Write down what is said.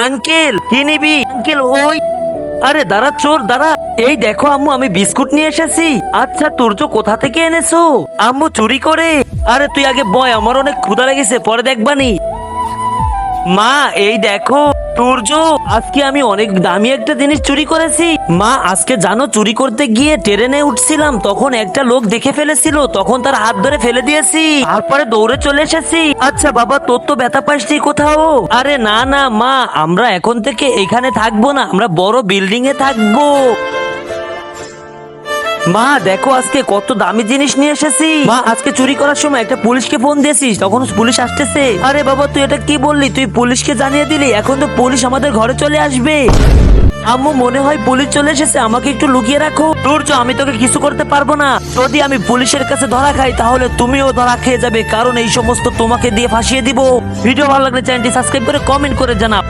Uncle কি নিবি uncle? ওই আরে দাঁড়া চোর দাঁড়া। এই দেখো আম্মু, আমি বিস্কুট নিয়ে এসেছি। আচ্ছা তুর্য কোথা থেকে এনেছো? আম্মু চুরি করে। আরে তুই আগে বয়, আমার অনেক ক্ষুধা লেগেছে, পরে দেখবানি। মা এই দেখো তুর্য, আজকে আমি অনেক দামি একটা জিনিস চুরি করেছি। মা আজকে জানো, চুরি করতে গিয়ে ট্রেনে উঠছিলাম, তখন একটা লোক দেখে ফেলেছিল, তখন তার হাত ধরে ফেলে দিয়েছি, তারপরে দৌড়ে চলে এসেছি। আচ্ছা বাবা, তোর তো ব্যথা পাসনি কোথাও? আরে না না মা, আমরা এখন থেকে এখানে থাকবো না, আমরা বড় বিল্ডিং এ থাকবো। মা দেখো আজকে কত দামি জিনিস নিয়ে এসেছি। মা আজকে চুরি করার সময় একটা পুলিশকে ফোন দিয়েছিস, তখন পুলিশ আসতেছে। আরে বাবা তুই এটা কি বললি? তুই পুলিশকে জানিয়ে দিলি, এখন তো পুলিশ আমাদের ঘরে চলে আসবে। আম্মু মনে হয় পুলিশ চলে এসেছে, আমাকে একটু লুকিয়ে রাখো। তুর্য আমি তোকে কিছু করতে পারবো না। যদি আমি পুলিশের কাছে ধরা খাই তাহলে তুমিও ধরা খেয়ে যাবে, কারণ এই সমস্ত তোমাকে দিয়ে ফাঁসিয়ে দিব। ভিডিও ভালো লাগলে চ্যানেলটি সাবস্ক্রাইব করে কমেন্ট করে জানাও।